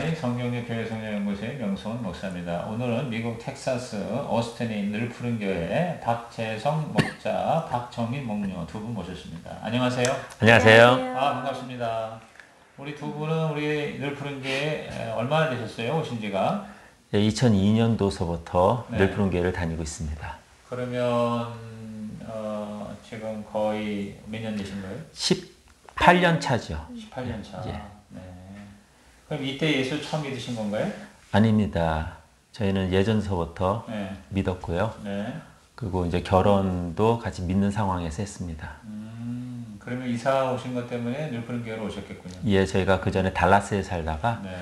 CCI 성경의 교회 성령연구소의 명성훈 목사입니다. 오늘은 미국 텍사스 오스틴에 있는 늘 푸른 교회 박재성 목자, 박정민 목녀 두 분 모셨습니다. 안녕하세요. 안녕하세요. 아, 반갑습니다. 우리 두 분은 우리 늘 푸른 교회 얼마나 되셨어요? 오신 지가? 2002년도서부터 네. 늘 푸른 교회를 다니고 있습니다. 그러면 지금 거의 몇 년 되신 거예요? 18년 차죠. 18년 차. 예. 네. 그럼 이때 예수 처음 믿으신 건가요? 아닙니다. 저희는 예전서부터 네. 믿었고요. 네. 그리고 이제 결혼도 같이 믿는 상황에서 했습니다. 그러면 이사 오신 것 때문에 늘 푸른 교회로 오셨겠군요. 예, 저희가 그 전에 달라스에 살다가 네.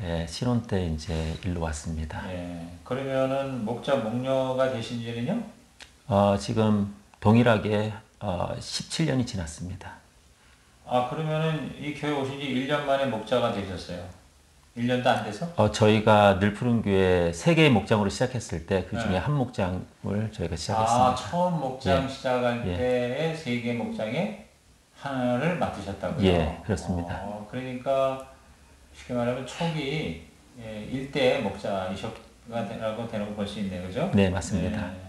예, 신혼 때 이제 일로 왔습니다. 네. 그러면은 목자 목녀가 되신 지는요? 지금 동일하게 17년이 지났습니다. 아, 그러면은 이 교회 오신 지 1년 만에 목자가 되셨어요. 1년도 안 돼서? 저희가 늘 푸른 교회 3개의 목장으로 시작했을 때 그 중에 네. 한 목장을 저희가 시작했습니다. 아, 처음 목장 예. 시작할 예. 때에 3개 목장에 하나를 맡으셨다고요? 예, 그렇습니다. 그러니까 쉽게 말하면 초기 일대 목자이셨다고 되는 거 볼 수 있네요. 그죠? 네, 맞습니다. 네.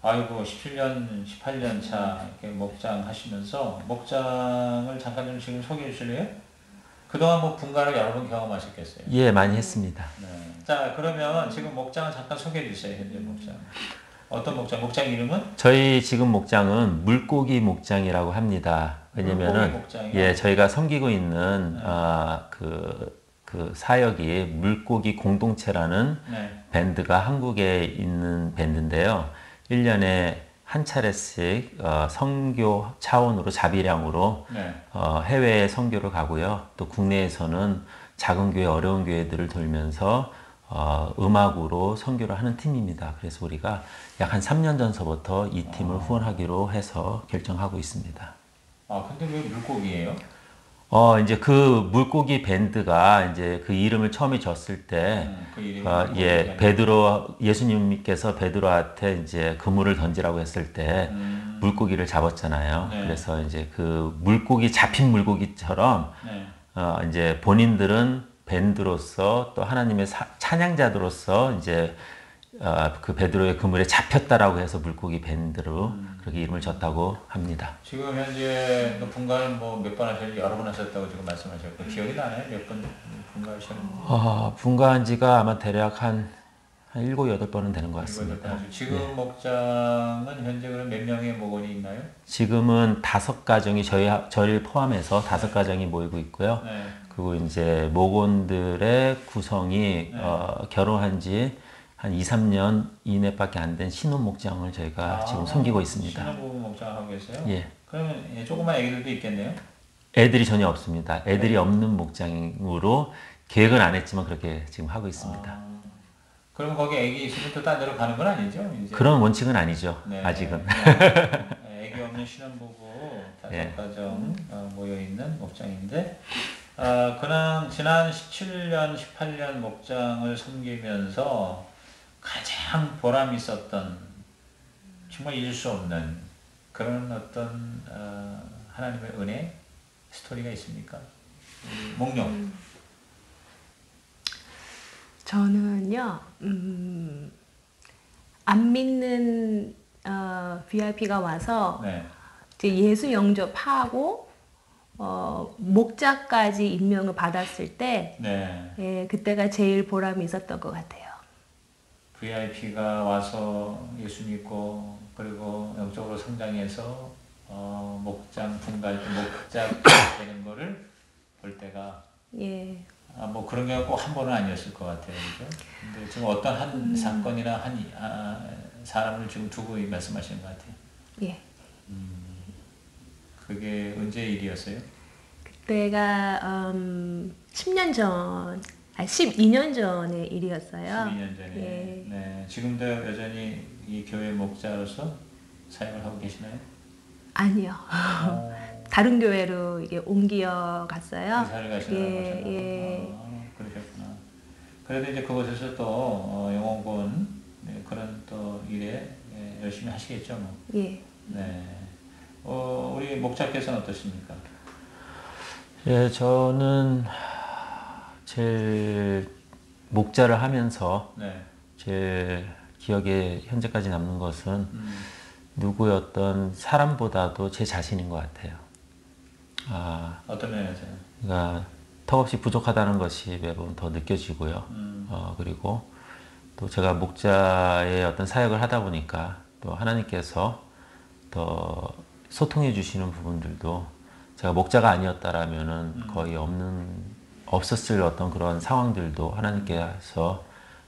아이고 17년, 18년 차 이렇게 목장 하시면서 목장을 잠깐 좀 지금 소개해 주실래요? 그동안 뭐 분가를 여러 번 경험하셨겠어요. 예, 많이 했습니다. 네. 자, 그러면 지금 목장을 잠깐 소개해 주세요. 현재 목장. 어떤 목장? 목장 이름은? 저희 지금 목장은 물고기 목장이라고 합니다. 왜냐면은 물고기 목장이요? 예, 저희가 섬기고 있는 그 사역이 물고기 공동체라는 네. 밴드가 한국에 있는 밴드인데요. 1년에 한 차례씩 선교 차원으로 자비량으로 네. 해외에 선교를 가고요. 또 국내에서는 작은 교회, 어려운 교회들을 돌면서 음악으로 선교를 하는 팀입니다. 그래서 우리가 약 한 3년 전서부터 이 팀을 후원하기로 해서 결정하고 있습니다. 아, 근데 왜 물고기예요? 이제 그 물고기 밴드가 이제 그 이름을 처음에 줬을 때, 그 이름이 예, 예수님께서 베드로한테 이제 그물을 던지라고 했을 때 물고기를 잡았잖아요. 네. 그래서 이제 그 물고기, 잡힌 물고기처럼, 네. 이제 본인들은 밴드로서 또 하나님의 찬양자들로서 이제 그 베드로의 그물에 잡혔다라고 해서 물고기 밴드로 그렇게 이름을 줬다고 합니다. 지금 현재 그 분가는 뭐 몇 번 하셨는지 여러 번 하셨다고 지금 말씀하셨고 기억이 나나요? 몇 번 분가하셨는지? 분가한 지가 아마 대략 한 7, 8번은 되는 것 같습니다. 지금 예. 목장은 현재 그럼 몇 명의 목원이 있나요? 지금은 5가정이 저희를 포함해서 5가정이 모이고 있고요. 네. 그리고 이제 목원들의 구성이 결혼한 지 한 2, 3년 이내밖에 안 된 신혼 목장을 저희가 지금 섬기고 있습니다. 신혼부부 목장 하고 계세요? 예. 그러면 조그만 애기들도 있겠네요? 애들이 전혀 없습니다. 애들이 없는 목장으로 계획은 안 했지만 그렇게 지금 하고 있습니다. 그러면 거기 애기 있으면 또 딴 데로 가는 건 아니죠? 이제? 그런 원칙은 아니죠. 네. 아직은. 네. 애기 없는 신혼부부 5가정 모여있는 목장인데 지난 17년, 18년 목장을 섬기면서 가장 보람 있었던 정말 잊을 수 없는 그런 어떤 하나님의 은혜 스토리가 있습니까? 목녀. 저는요, 안 믿는 VIP가 와서 네. 이제 예수 영접하고 목자까지 임명을 받았을 때, 네. 예, 그때가 제일 보람이 있었던 것 같아요. VIP가 와서 예수 믿고 그리고 영적으로 성장해서 목장 분갈 때 목자 되는 거를 볼 때가 예. 뭐 그런 게 꼭 한 번은 아니었을 것 같아요, 그죠? 근데 지금 어떤 한 사건이나 한 사람을 지금 두고 말씀하시는 것 같아요. 예. 그게 언제 일이었어요? 그때가 10년 전, 12년 전의 일이었어요. 12년 전에. 예. 네. 지금도 여전히 이 교회 목자로서 사역을 하고 계시나요? 아니요. 다른 교회로 이게 옮겨 갔어요. 이사를 가시느라고 예. 그러셨구나. 그래도 이제 그곳에서 또 영혼군 그런 또 일에 열심히 하시겠죠, 뭐. 예. 네. 우리 목자께서는 어떠십니까? 예, 저는 제일 목자를 하면서 네. 제일 기억에 현재까지 남는 것은 누구의 어떤 사람보다도 제 자신인 것 같아요. 어떤 면에서요? 그러니까 턱없이 부족하다는 것이 매번 더 느껴지고요. 그리고 또 제가 목자의 어떤 사역을 하다 보니까 또 하나님께서 더 소통해 주시는 부분들도 제가 목자가 아니었다라면은 거의 없었을 어떤 그런 상황들도 하나님께서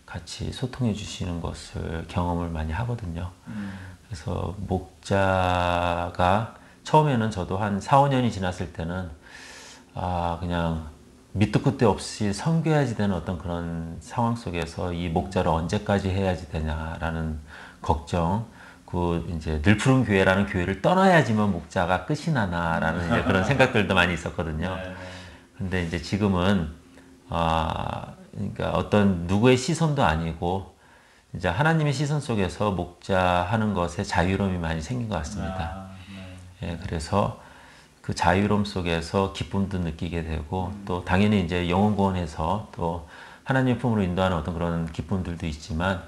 같이 소통해 주시는 것을 경험을 많이 하거든요. 그래서 목자가 처음에는 저도 한 4, 5년이 지났을 때는 그냥 밑도 끝도 없이 섬겨야지 되는 어떤 그런 상황 속에서 이 목자를 언제까지 해야지 되냐라는 걱정, 이제 늘 푸른 교회라는 교회를 떠나야지만 목자가 끝이 나나라는 이제 그런 생각들도 많이 있었거든요. 근데 이제 지금은 그러니까 어떤 누구의 시선도 아니고 이제 하나님의 시선 속에서 목자하는 것에 자유로움이 많이 생긴 것 같습니다. 예, 그래서 그 자유로움 속에서 기쁨도 느끼게 되고 또 당연히 이제 영혼구원에서 또 하나님 품으로 인도하는 어떤 그런 기쁨들도 있지만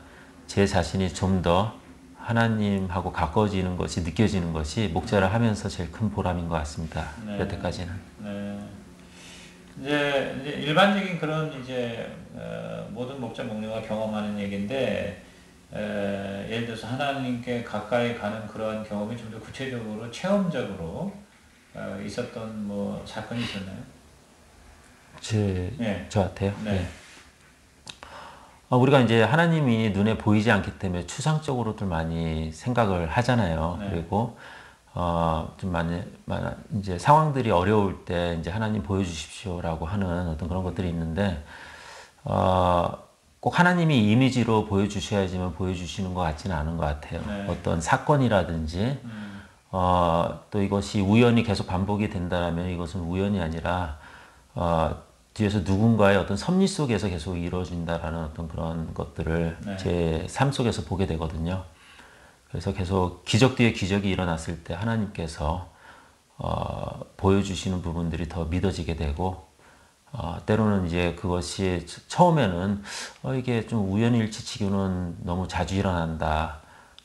제 자신이 좀 더 하나님하고 가까워지는 것이 느껴지는 것이 목자를 하면서 제일 큰 보람인 것 같습니다. 여태까지는. 네. 이제 일반적인 그런 이제 모든 목자 목녀가 경험하는 얘기인데 예를 들어서 하나님께 가까이 가는 그런 경험이 좀 더 구체적으로 체험적으로 있었던 뭐 사건이 있었나요? 저한테요? 네. 네. 우리가 이제 하나님이 눈에 보이지 않기 때문에 추상적으로들 많이 생각을 하잖아요. 네. 그리고 좀 많이 이제 상황들이 어려울 때 이제 하나님 보여주십시오라고 하는 어떤 그런 것들이 있는데 꼭 하나님이 이미지로 보여주셔야지만 보여주시는 것 같지는 않은 것 같아요. 네. 어떤 사건이라든지 또 이것이 우연히 계속 반복이 된다면 이것은 우연이 아니라 뒤에서 누군가의 어떤 섭리 속에서 계속 이루어진다라는 어떤 그런 것들을 네. 제 삶 속에서 보게 되거든요. 그래서 계속 기적 뒤에 기적이 일어났을 때 하나님께서 보여주시는 부분들이 더 믿어지게 되고 때로는 이제 그것이 처음에는 이게 좀 우연일치 치고는 너무 자주 일어난다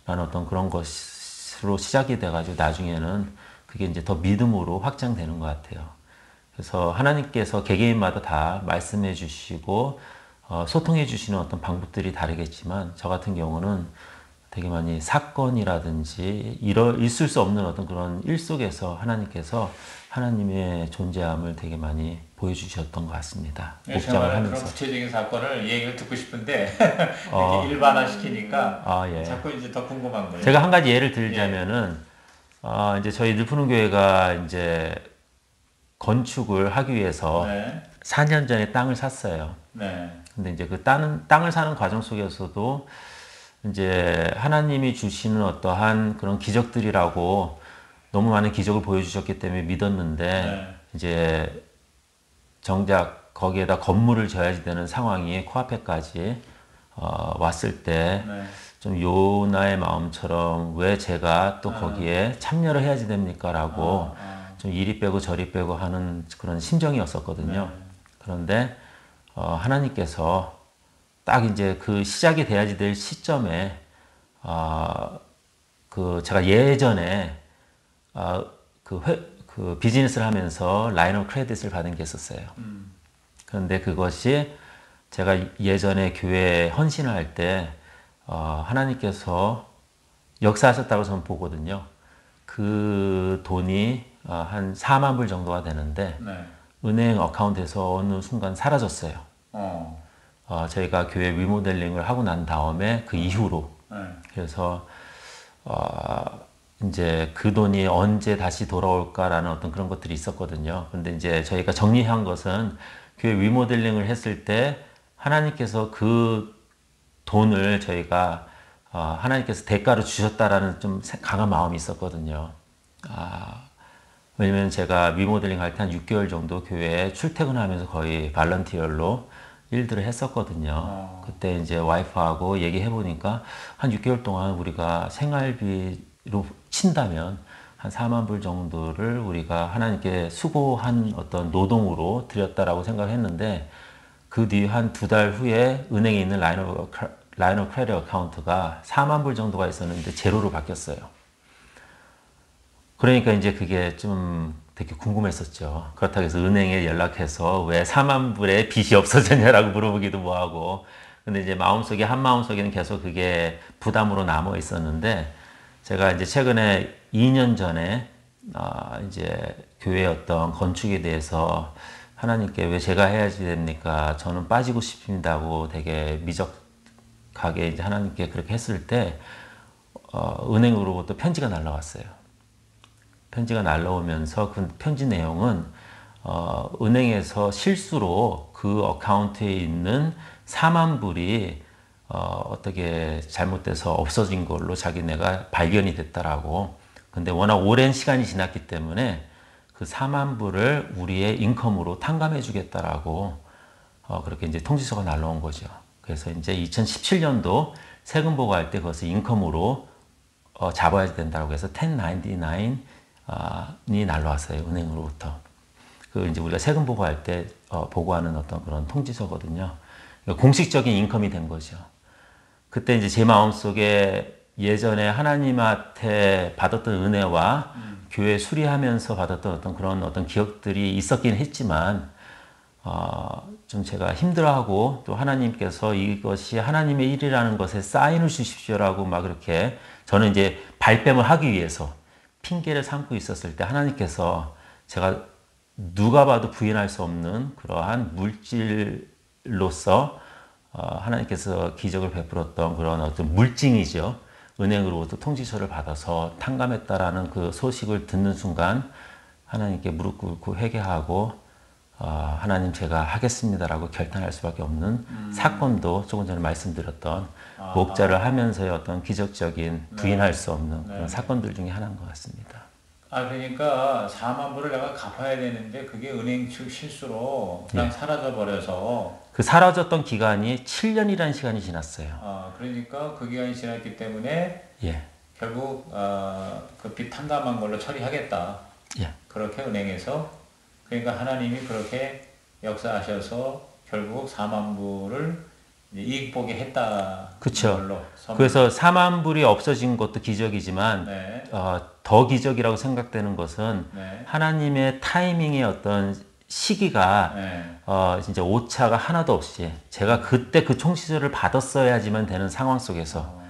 라는 어떤 그런 것으로 시작이 돼가지고 나중에는 그게 이제 더 믿음으로 확장되는 것 같아요. 그래서 하나님께서 개개인마다 다 말씀해 주시고 소통해 주시는 어떤 방법들이 다르겠지만 저 같은 경우는 되게 많이 사건이라든지 있을 수 없는 어떤 그런 일 속에서 하나님께서 하나님의 존재함을 되게 많이 보여주셨던 것 같습니다. 목장을 하면서. 그런 구체적인 사건을 얘기를 듣고 싶은데 이렇게 일반화시키니까 예. 자꾸 이제 더 궁금한 거예요. 제가 한 가지 예를 들자면은 이제 저희 늘 푸른 교회가 이제 건축을 하기 위해서 네. 4년 전에 땅을 샀어요. 네. 근데 이제 그 땅을 사는 과정 속에서도 이제 하나님이 주시는 어떠한 그런 기적들이라고 너무 많은 기적을 보여주셨기 때문에 믿었는데 네. 이제 정작 거기에다 건물을 져야지 되는 상황이 코앞에까지 왔을 때 좀 요나의 마음처럼 왜 제가 또 거기에 참여를 해야지 됩니까? 라고 좀 이리 빼고 저리 빼고 하는 그런 심정이었었거든요. 그런데 하나님께서 딱 이제 그 시작이 돼야지 될 시점에 제가 예전에 그 비즈니스를 하면서 라인 오브 크레딧을 받은 게 있었어요. 그런데 그것이 제가 예전에 교회에 헌신을 할 때 하나님께서 역사하셨다고 저는 보거든요. 그 돈이 한 4만 불 정도가 되는데 은행 어카운트에서 어느 순간 사라졌어요. 저희가 교회 리모델링을 하고 난 다음에 그 이후로 그래서 이제 그 돈이 언제 다시 돌아올까라는 어떤 그런 것들이 있었거든요. 근데 이제 저희가 정리한 것은 교회 리모델링을 했을 때 하나님께서 그 돈을 저희가 하나님께서 대가로 주셨다라는 좀 강한 마음이 있었거든요. 왜냐면 제가 리모델링 할 때 한 6개월 정도 교회에 출퇴근하면서 거의 발런티어로 일들을 했었거든요. 그때 이제 와이프하고 얘기해 보니까 한 6개월 동안 우리가 생활비로 친다면 한 4만 불 정도를 우리가 하나님께 수고한 어떤 노동으로 드렸다라고 생각했는데 그 뒤 한 2달 후에 은행에 있는 라인 오브 크레딧 어카운트가 4만 불 정도가 있었는데 제로로 바뀌었어요. 그러니까 이제 그게 좀 되게 궁금했었죠. 그렇다고 해서 은행에 연락해서 왜 4만 불에 빚이 없어졌냐라고 물어보기도 뭐하고. 근데 이제 한마음속에는 계속 그게 부담으로 남아 있었는데, 제가 이제 최근에 2년 전에, 이제 교회 어떤 건축에 대해서 하나님께 왜 제가 해야지 됩니까? 저는 빠지고 싶습니다고 되게 미적하게 이제 하나님께 그렇게 했을 때, 은행으로부터 편지가 날라왔어요. 편지가 날라오면서 그 편지 내용은 은행에서 실수로 그 어카운트에 있는 4만 불이 어떻게 잘못돼서 없어진 걸로 자기네가 발견이 됐다라고. 근데 워낙 오랜 시간이 지났기 때문에 그 4만 불을 우리의 인컴으로 탕감해 주겠다라고 그렇게 이제 통지서가 날라온 거죠. 그래서 이제 2017년도 세금 보고할 때 그것을 인컴으로 잡아야 된다고 해서 1099이 날라왔어요. 은행으로부터. 그 이제 우리가 세금 보고할 때 보고하는 어떤 그런 통지서거든요. 공식적인 인컴이 된 거죠. 그때 이제 제 마음속에 예전에 하나님한테 받았던 은혜와 교회 수리하면서 받았던 어떤 기억들이 있었긴 했지만, 좀 제가 힘들어하고 또 하나님께서 이것이 하나님의 일이라는 것에 사인을 주십시오라고 막 그렇게 저는 이제 발뺌을 하기 위해서 핑계를 삼고 있었을 때 하나님께서 제가 누가 봐도 부인할 수 없는 그러한 물질로서 하나님께서 기적을 베풀었던 그런 어떤 물증이죠. 은행으로부터 통지서를 받아서 탕감했다라는 그 소식을 듣는 순간 하나님께 무릎 꿇고 회개하고 하나님 제가 하겠습니다라고 결단할 수밖에 없는 사건도 조금 전에 말씀드렸던 목자를 하면서의 어떤 기적적인 부인할 수 없는 그런 사건들 중에 하나인 것 같습니다. 그러니까 4만 불을 내가 갚아야 되는데 그게 은행 측 실수로 그냥 사라져 버려서 그 사라졌던 기간이 7년이라는 시간이 지났어요. 그러니까 그 기간이 지났기 때문에 결국 그 빚 탕감한 걸로 처리하겠다. 그렇게 은행에서 그러니까 하나님이 그렇게 역사하셔서 결국 4만 불을 이익 보게 했다. 그렇죠. 그래서 4만 불이 없어진 것도 기적이지만 더 기적이라고 생각되는 것은 하나님의 타이밍의 어떤 시기가 진짜 오차가 하나도 없이 제가 그때 그 통지서를 받았어야지만 되는 상황 속에서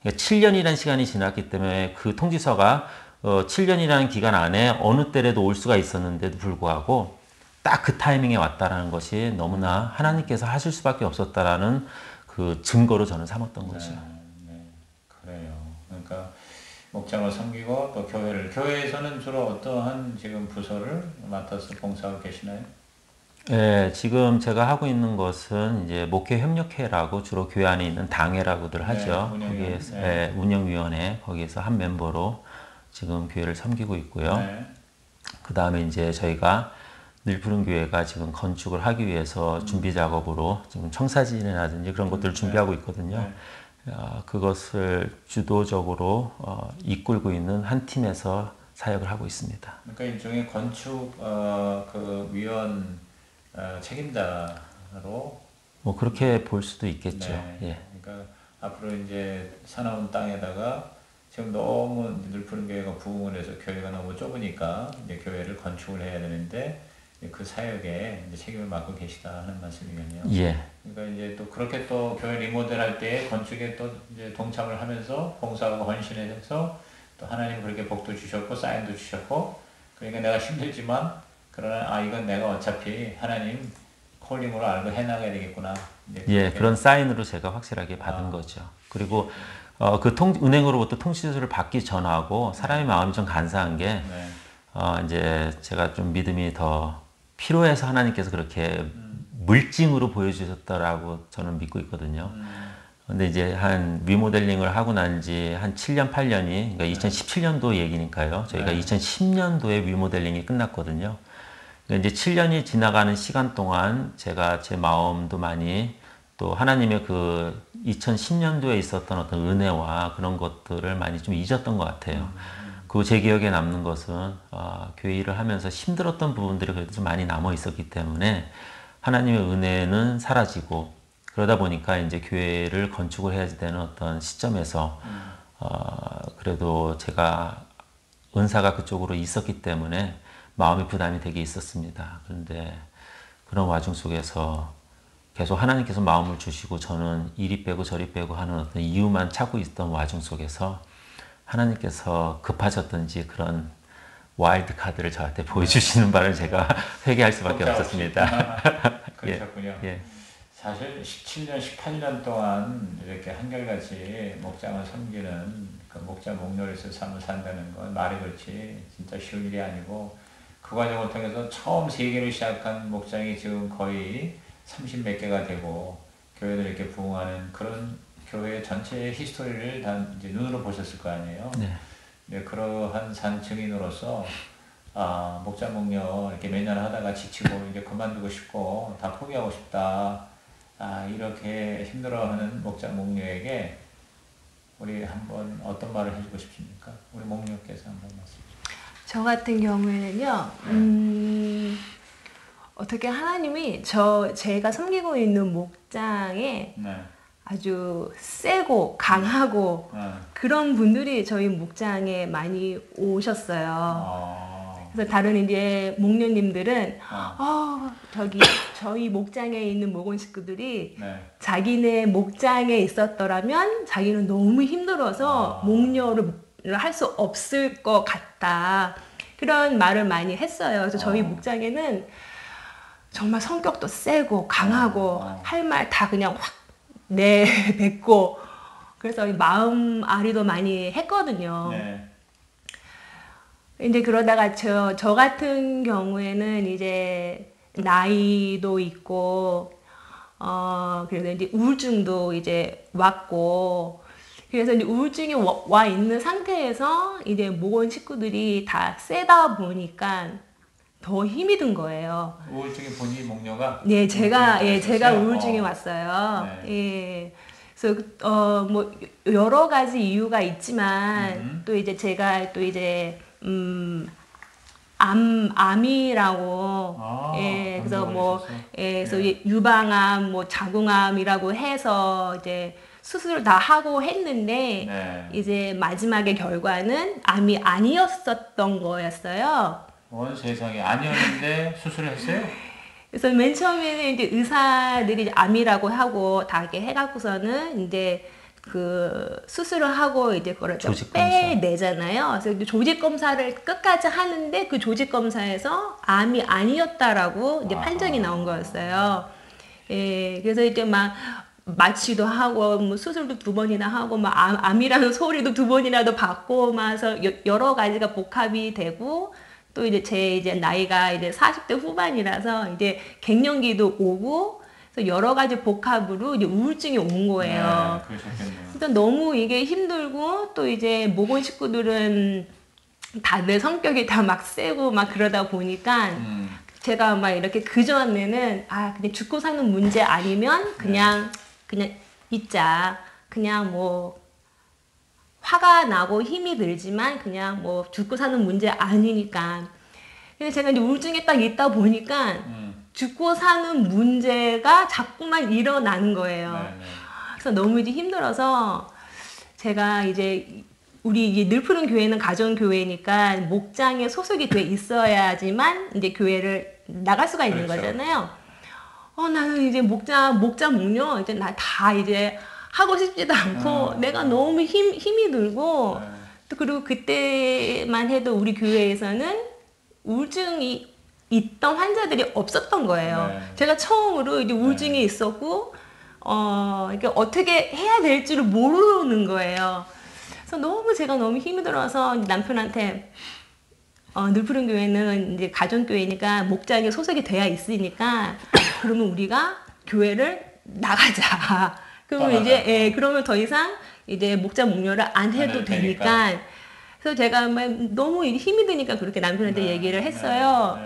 7년이라는 시간이 지났기 때문에 그 통지서가 7년이라는 기간 안에 어느 때라도 올 수가 있었는데도 불구하고 딱 그 타이밍에 왔다라는 것이 너무나 하나님께서 하실 수밖에 없었다라는 그 증거로 저는 삼았던 거죠. 그래요. 그러니까 목장을 섬기고 또 교회에서는 주로 어떠한 지금 부서를 맡아서 봉사하고 계시나요? 네, 지금 제가 하고 있는 것은 이제 목회협력회라고 주로 교회 안에 있는 당회라고들 하죠. 거기에서 운영위원회 거기에서 한 멤버로 지금 교회를 섬기고 있고요. 그 다음에 이제 저희가 늘푸른 교회가 지금 건축을 하기 위해서 준비 작업으로 지금 청사진이라든지 그런 것들을 준비하고 있거든요. 그것을 주도적으로 이끌고 있는 한 팀에서 사역을 하고 있습니다. 그러니까 일종의 건축 그 위원 책임자로 뭐 그렇게 볼 수도 있겠죠. 그러니까 앞으로 이제 사나운 땅에다가 지금 너무 늘푸른 교회가 부흥을 해서 교회가 너무 좁으니까 이제 교회를 건축을 해야 되는데 그 사역에 이제 책임을 맡고 계시다 하는 말씀이겠네요. 그러니까 이제 또 그렇게 또 교회 리모델할 때 건축에 또 이제 동참을 하면서 봉사하고 헌신해서 또 하나님 그렇게 복도 주셨고 사인도 주셨고 그러니까 내가 힘들지만 그러나 이건 내가 어차피 하나님 콜링으로 알고 해나가야 되겠구나. 그런 사인으로 제가 확실하게 받은 거죠. 그리고 은행으로부터 통지서를 받기 전하고 사람의 마음이 좀 간사한 게 이제 제가 좀 믿음이 더 필요해서 하나님께서 그렇게 물증으로 보여주셨다라고 저는 믿고 있거든요. 근데 이제 한 리모델링을 하고 난 지 한 7년, 8년이, 그러니까 2017년도 얘기니까요. 저희가 2010년도에 리모델링이 끝났거든요. 그러니까 이제 7년이 지나가는 시간 동안 제가 제 마음도 많이 또 하나님의 그 2010년도에 있었던 어떤 은혜와 그런 것들을 많이 좀 잊었던 것 같아요. 그 제 기억에 남는 것은 교회 일을 하면서 힘들었던 부분들이 그래도 좀 많이 남아 있었기 때문에 하나님의 은혜는 사라지고 그러다 보니까 이제 교회를 건축을 해야 되는 어떤 시점에서 그래도 제가 은사가 그쪽으로 있었기 때문에 마음의 부담이 되게 있었습니다. 그런데 그런 와중 속에서 계속 하나님께서 마음을 주시고 저는 이리 빼고 저리 빼고 하는 어떤 이유만 찾고 있던 와중 속에서 하나님께서 급하셨던지 그런 와일드 카드를 저한테 보여주시는 바를 제가 회개할 수밖에 없었습니다. 그러셨군요. 예. 사실 17년, 18년 동안 이렇게 한결같이 목장을 섬기는 그 목자 목료에서 삶을 산다는 건 말이 그렇지 진짜 쉬운 일이 아니고 그 과정을 통해서 처음 세계를 시작한 목장이 지금 거의 30몇 개가 되고 교회를 이렇게 부흥하는 그런 교회 전체의 히스토리를 다 이제 눈으로 보셨을 거 아니에요. 네. 네, 그러한 산 증인으로서 목자 목녀 이렇게 몇 년 하다가 지치고 이제 그만두고 싶고 다 포기하고 싶다. 이렇게 힘들어하는 목자 목녀에게 우리 한번 어떤 말을 해주고 싶습니까? 우리 목녀께서 한번 말씀. 저 같은 경우에는요, 어떻게 하나님이 제가 섬기고 있는 목장에 네. 아주 세고 강하고 그런 분들이 저희 목장에 많이 오셨어요. 그래서 다른 이제 목녀님들은 저희 목장에 있는 목원 식구들이 네. 자기네 목장에 있었더라면 자기는 너무 힘들어서 목녀를 할 수 없을 것 같다. 그런 말을 많이 했어요. 그래서 저희 목장에는 정말 성격도 세고 강하고 할 말 다 그냥 확 내뱉고 그래서 마음 아리도 많이 했거든요. 네. 근데 그러다가 저 같은 경우에는 이제 나이도 있고 그래서 이제 우울증도 이제 왔고 그래서 이제 우울증이 와 있는 상태에서 이제 목원 식구들이 다 세다 보니까 더 힘이 든 거예요. 우울증이 본인 목녀가? 네, 제가 있었어요? 우울증이 왔어요. 네. 예. 그래서 뭐 여러 가지 이유가 있지만 또 이제 제가 또 이제 암이라고 그래서 뭐 그래서 유방암 뭐 자궁암이라고 해서 이제 수술을 다 하고 했는데 이제 마지막에 결과는 암이 아니었었던 거였어요. 세상에 아니었는데 수술을 했어요? 그래서 맨 처음에는 이제 의사들이 암이라고 하고 다 이렇게 해갖고서는 이제 그 수술을 하고 이제 그걸 빼내잖아요. 그래서 이제 조직 검사를 끝까지 하는데 그 조직 검사에서 암이 아니었다라고 이제 판정이 나온 거였어요. 예, 그래서 이제 막 마취도 하고 뭐 수술도 2번이나 하고 막 암이라는 소리도 2번이나도 받고 막서 여러 가지가 복합이 되고. 또 이제 제 나이가 이제 40대 후반이라서 이제 갱년기도 오고 그래서 여러 가지 복합으로 이제 우울증이 온 거예요. 네, 그러셨겠네요. 그러니까 너무 이게 힘들고 또 이제 목원 식구들은 다들 성격이 다 막 세고 막 그러다 보니까 제가 막 이렇게 그전에는 그냥 죽고 사는 문제 아니면 그냥 있자. 그냥 뭐 화가 나고 힘이 들지만 그냥 뭐 죽고 사는 문제 아니니까. 근데 제가 이제 우울증에 딱 있다 보니까 죽고 사는 문제가 자꾸만 일어나는 거예요. 네. 그래서 너무 이제 힘들어서 제가 이제 우리 이게 늘푸른 교회는 가정교회니까 목장에 소속이 돼 있어야지만 이제 교회를 나갈 수가 있는 거잖아요. 나는 이제 목장 목녀 이제 나 다 이제 하고 싶지도 않고 내가 너무 힘이 들고 또 그리고 그때만 해도 우리 교회에서는 우울증이 있던 환자들이 없었던 거예요. 제가 처음으로 이제 우울증이 있었고 이게 어떻게 해야 될 줄을 모르는 거예요. 그래서 제가 너무 힘이 들어서 남편한테 늘푸른 교회는 이제 가정교회니까 목장에 소속이 돼야 있으니까 그러면 우리가 교회를 나가자. 그러면 이제 그러면 더 이상 이제 목자 목녀를 안 해도 되니까. 그래서 제가 너무 힘이 드니까 그렇게 남편한테 얘기를 했어요.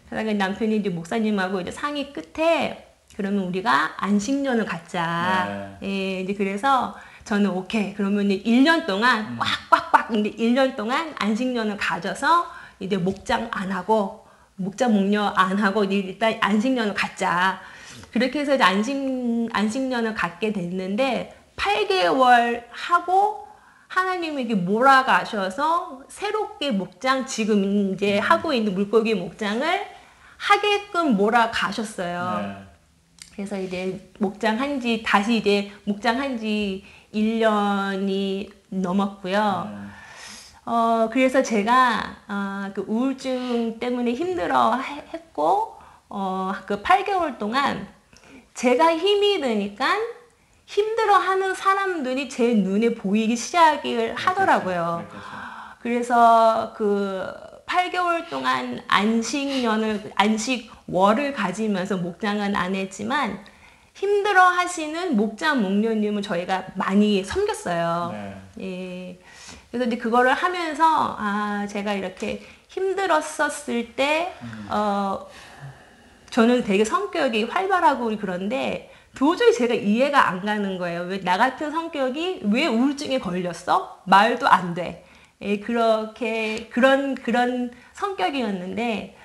그러니까 남편이 이제 목사님하고 이제 상의 끝에 그러면 우리가 안식년을 갖자. 이제 그래서 저는 오케이. 그러면 1년 동안 꽉꽉꽉 이제 1년 동안 안식년을 가져서 이제 목장 안 하고 목자 목녀 안 하고 일단 안식년을 갖자. 그렇게 해서 이제 안식년을 갖게 됐는데 8개월 하고 하나님이 이렇게 몰아가셔서 새롭게 목장 지금 이제 하고 있는 물고기 목장을 하게끔 몰아가셨어요. 네. 그래서 이제 다시 이제 목장한 지 1년이 넘었고요. 그래서 제가 그 우울증 때문에 힘들어 했고 그 8개월 동안 제가 힘이 드니까 힘들어하는 사람들이 제 눈에 보이기 시작을 하더라고요. 그래서 그 8개월 동안 안식월을 가지면서 목장은 안 했지만 힘들어 하시는 목자 목녀님을 저희가 많이 섬겼어요. 네. 예. 그래서 이제 그거를 하면서 제가 이렇게 힘들었었을 때 저는 되게 성격이 활발하고 그런데 도저히 제가 이해가 안 가는 거예요. 왜 나 같은 성격이 왜 우울증에 걸렸어? 말도 안 돼. 예, 그런 성격이었는데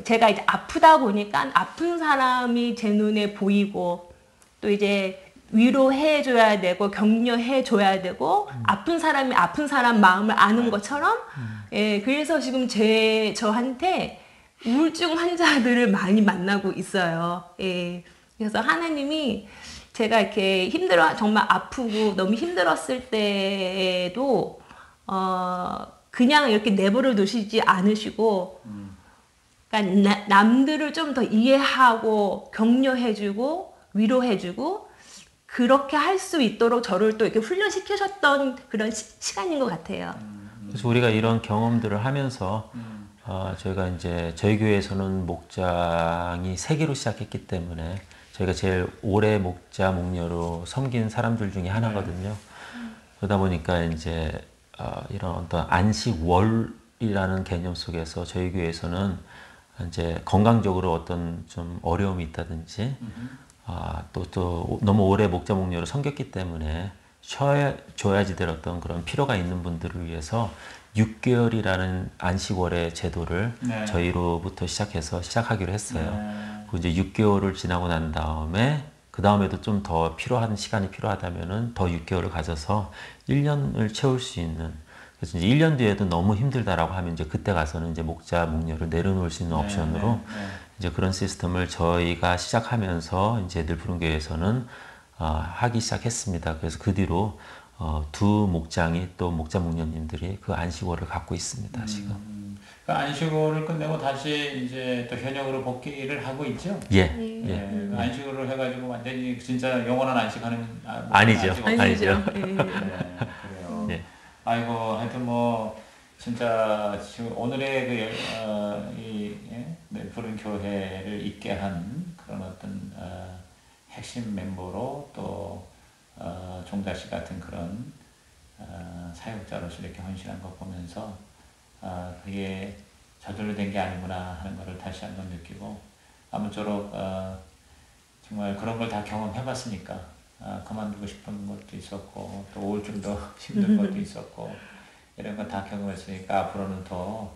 제가 이제 아프다 보니까 아픈 사람이 제 눈에 보이고 또 이제 위로해줘야 되고 격려해줘야 되고 아픈 사람이 아픈 사람 마음을 아는 것처럼 예, 그래서 지금 저한테 우울증 환자들을 많이 만나고 있어요. 예. 그래서 하나님이 제가 이렇게 정말 아프고 너무 힘들었을 때에도 그냥 이렇게 내버려 두시지 않으시고 그러니까 남들을 좀 더 이해하고 격려해주고 위로해주고 그렇게 할 수 있도록 저를 또 이렇게 훈련시키셨던 그런 시간인 것 같아요. 그래서 우리가 이런 경험들을 하면서 저희가 이제 저희 교회에서는 목장이 3개로 시작했기 때문에 저희가 제일 오래 목자 목녀로 섬긴 사람들 중에 하나거든요. 그러다 보니까 이제 이런 어떤 안식월이라는 개념 속에서 저희 교회에서는 이제 건강적으로 어떤 좀 어려움이 있다든지 또 너무 오래 목자 목녀로 섬겼기 때문에 쉬어줘야지 될 어떤 그런 필요가 있는 분들을 위해서 6개월이라는 안식월의 제도를 네. 저희로부터 시작하기로 했어요. 네. 그 이제 6개월을 지나고 난 다음에 그 다음에도 좀 더 필요한 시간이 필요하다면은 더 6개월을 가져서 1년을 채울 수 있는. 그래서 이제 1년 뒤에도 너무 힘들다라고 하면 이제 그때 가서는 이제 목자 목녀를 내려놓을 수 있는 옵션으로 이제 그런 시스템을 저희가 시작하면서 이제 늘푸른 교회에서는 하기 시작했습니다. 그래서 그 뒤로 두 목장이 또 목자 목녀님들이 그 안식월을 갖고 있습니다. 지금. 그 안식월을 끝내고 다시 이제 또 현역으로 복귀를 하고 있죠. 예. 그 안식월을 해가지고 완전히 진짜 영원한 안식하는 아니죠. 아니죠. 네, 그래요. 예. 아이고 하여튼 뭐 진짜 지금 오늘의 이 푸른 교회를 있게 한 그런 어떤 핵심 멤버로 또 종자씨 같은 그런 사역자로서 이렇게 헌신한 거 보면서 그게 저절로 된 게 아니구나 하는 것을 다시 한번 느끼고 아무쪼록 정말 그런 걸 다 경험해봤으니까 그만두고 싶은 것도 있었고 또 우울증도 힘든 것도 있었고 이런 거 다 경험했으니까 앞으로는 더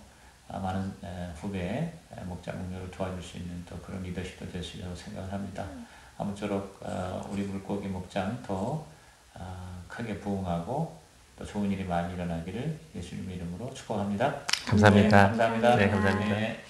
많은 후배 목자 목녀를 도와줄 수 있는 또 그런 리더십도 될 수 있다고 생각을 합니다. 아무쪼록 우리 물고기 목장 더 크게 부흥하고 또 좋은 일이 많이 일어나기를 예수님의 이름으로 축복합니다. 감사합니다. 네, 감사합니다. 네, 감사합니다. 네.